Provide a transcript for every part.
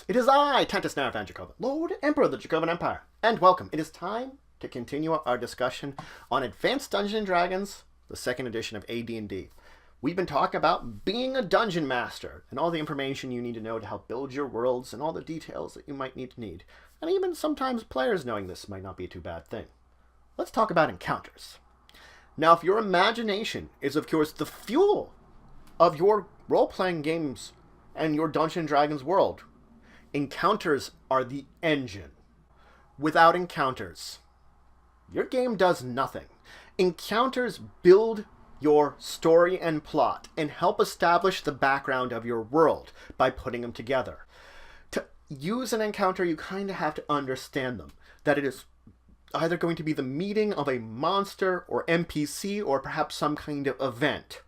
Greetings! It is I, Tentus Van Dracovin, Lord Emperor of the Dracovin Empire, and welcome. It is time to continue our discussion on Advanced Dungeons & Dragons, the second edition of AD&D. We've been talking about being a dungeon master, and all the information you need to know to help build your worlds, and all the details that you might need. And even sometimes players knowing this might not be a too bad thing. Let's talk about encounters. Now, if your imagination is, of course, the fuel of your role-playing games and your Dungeons & Dragons world, encounters are the engine. Without encounters, your game does nothing. Encounters build your story and plot and help establish the background of your world by putting them together. To use an encounter, you kind of have to understand them, that it is either going to be the meeting of a monster or NPC or perhaps some kind of event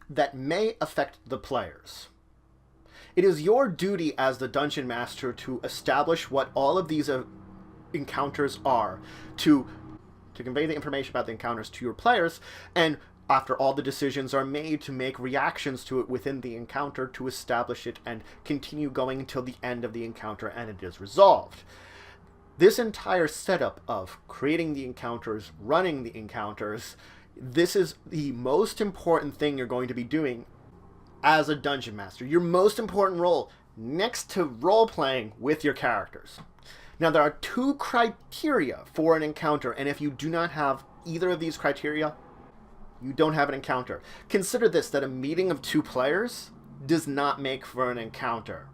that may affect the players. It is your duty as the dungeon master to establish what all of these encounters are, to convey the information about the encounters to your players, and after all the decisions are made, to make reactions to it within the encounter to establish it and continue going until the end of the encounter and it is resolved. This entire setup of creating the encounters, running the encounters, this is the most important thing you're going to be doing as a dungeon master. Your most important role next to role-playing with your characters. Now, there are two criteria for an encounter, and if you do not have either of these criteria, you don't have an encounter. Consider this, that a meeting of two players does not make for an encounter.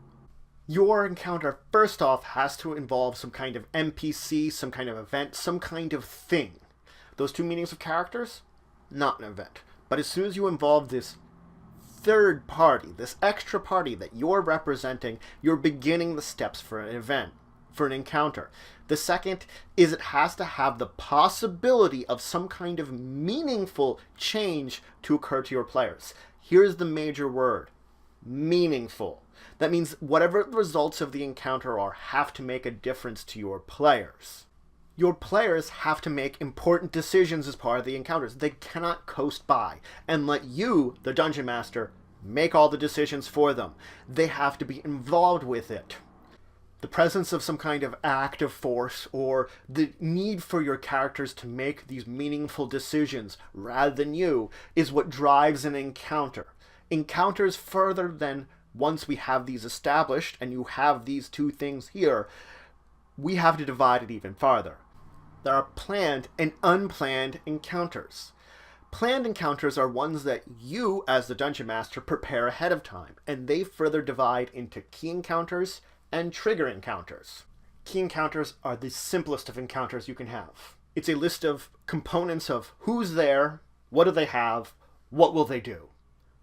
Your encounter, first off, has to involve some kind of NPC, some kind of event, some kind of thing. Those two meetings of characters, not an event. But as soon as you involve this third party, this extra party that you're representing, you're beginning the steps for an event, for an encounter. The second is it has to have the possibility of some kind of meaningful change to occur to your players. Here's the major word: meaningful. That means whatever the results of the encounter are have to make a difference to your players. Your players have to make important decisions as part of the encounters. They cannot coast by and let you, the dungeon master, make all the decisions for them. They have to be involved with it. The presence of some kind of active force or the need for your characters to make these meaningful decisions rather than you is what drives an encounter. Encounters further than once we have these established and you have these two things here, we have to divide it even farther. There are planned and unplanned encounters. Planned encounters are ones that you, as the dungeon master, prepare ahead of time, and they further divide into key encounters and trigger encounters. Key encounters are the simplest of encounters you can have. It's a list of components of who's there, what do they have, what will they do.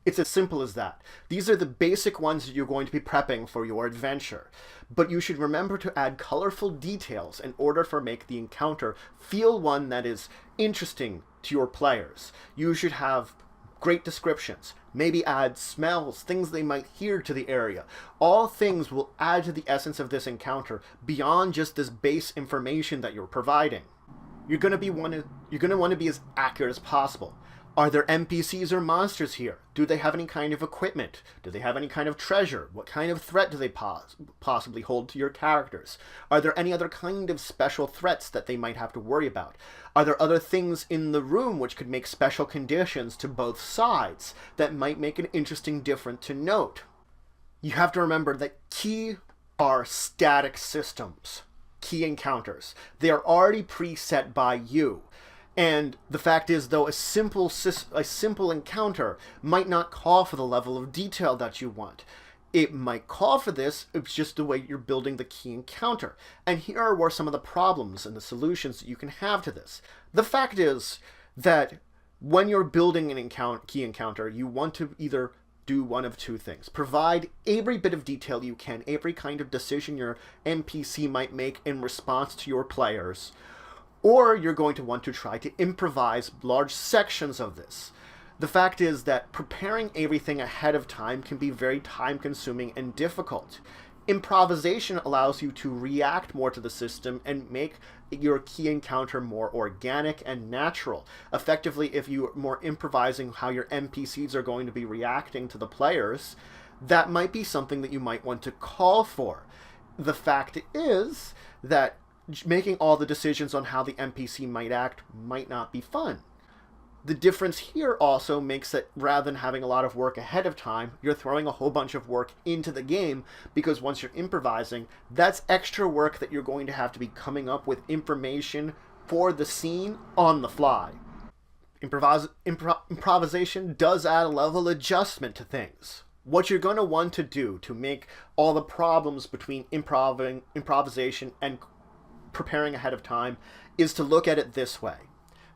It's as simple as that. These are the basic ones that you're going to be prepping for your adventure. But you should remember to add colorful details in order to make the encounter feel one that is interesting to your players. You should have great descriptions, maybe add smells, things they might hear to the area. All things will add to the essence of this encounter beyond just this base information that you're providing. You're going to want to be as accurate as possible. Are there NPCs or monsters here? Do they have any kind of equipment? Do they have any kind of treasure? What kind of threat do they possibly hold to your characters? Are there any other kind of special threats that they might have to worry about? Are there other things in the room which could make special conditions to both sides that might make an interesting difference to note? You have to remember that key are static systems, key encounters. They are already preset by you. And the fact is, though, a simple encounter might not call for the level of detail that you want. It might call for this, it's just the way you're building the key encounter. And here are where some of the problems and the solutions that you can have to this. The fact is that when you're building an key encounter, you want to either do one of two things. Provide every bit of detail you can, every kind of decision your NPC might make in response to your players, or you're going to want to try to improvise large sections of this. The fact is that preparing everything ahead of time can be very time-consuming and difficult. Improvisation allows you to react more to the system and make your key encounter more organic and natural. Effectively, if you're more improvising how your NPCs are going to be reacting to the players, that might be something that you might want to call for. The fact is that making all the decisions on how the NPC might act might not be fun. The difference here also makes that rather than having a lot of work ahead of time, you're throwing a whole bunch of work into the game, because once you're improvising, that's extra work that you're going to have to be coming up with information for the scene on the fly. Improvisation does add a level of adjustment to things. What you're going to want to do to make all the problems between improvisation and preparing ahead of time is to look at it this way.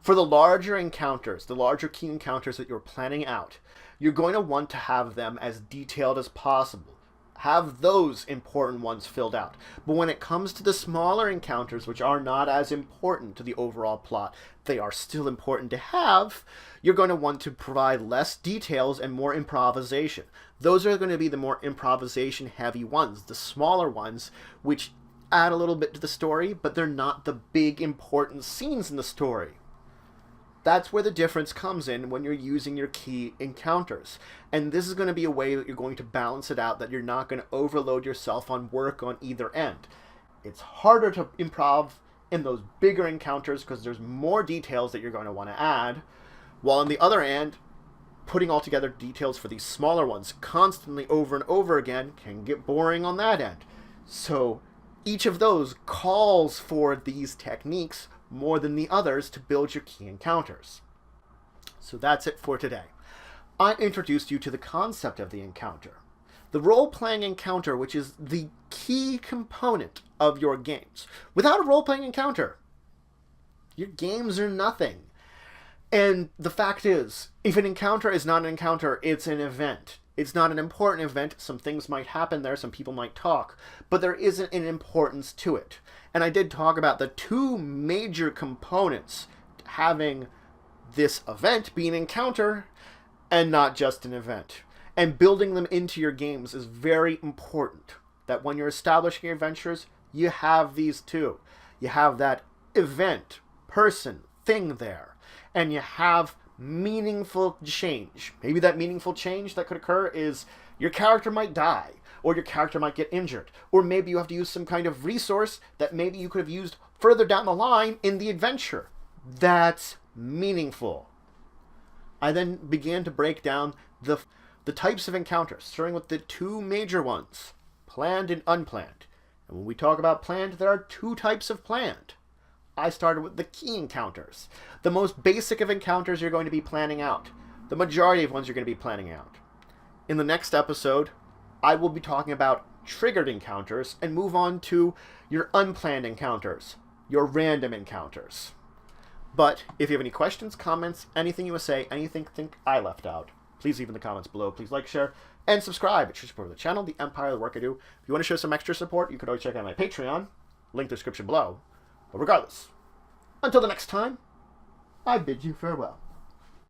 For the larger encounters, the larger key encounters that you're planning out, you're going to want to have them as detailed as possible. Have those important ones filled out. But when it comes to the smaller encounters, which are not as important to the overall plot, they are still important to have, you're going to want to provide less details and more improvisation. Those are going to be the more improvisation-heavy ones, the smaller ones, which add a little bit to the story, but they're not the big important scenes in the story. That's where the difference comes in when you're using your key encounters. And this is going to be a way that you're going to balance it out, that you're not going to overload yourself on work on either end. It's harder to improv in those bigger encounters because there's more details that you're going to want to add, while on the other end, putting all together details for these smaller ones constantly over and over again can get boring on that end. So each of those calls for these techniques more than the others to build your key encounters. So that's it for today. I introduced you to the concept of the encounter. The role-playing encounter, which is the key component of your games. Without a role-playing encounter, your games are nothing. And the fact is, if an encounter is not an encounter, it's an event. It's not an important event. Some things might happen there, some people might talk, but there isn't an importance to it. And I did talk about the two major components having this event be an encounter and not just an event. And building them into your games is very important. That when you're establishing your adventures, you have these two. You have that event, person, thing there. And you have meaningful change. Maybe that meaningful change that could occur is your character might die, or your character might get injured, or maybe you have to use some kind of resource that maybe you could have used further down the line in the adventure. That's meaningful. I then began to break down the types of encounters, starting with the two major ones, planned and unplanned. And when we talk about planned, there are two types of planned. I started with the key encounters. The most basic of encounters you're going to be planning out. The majority of ones you're going to be planning out. In the next episode, I will be talking about triggered encounters and move on to your unplanned encounters, your random encounters. But if you have any questions, comments, anything you want to say, anything think I left out, please leave in the comments below. Please like, share, and subscribe. It should support the channel, the empire, the work I do. If you want to show some extra support, you could always check out my Patreon. Link in the description below. But regardless, until the next time, I bid you farewell.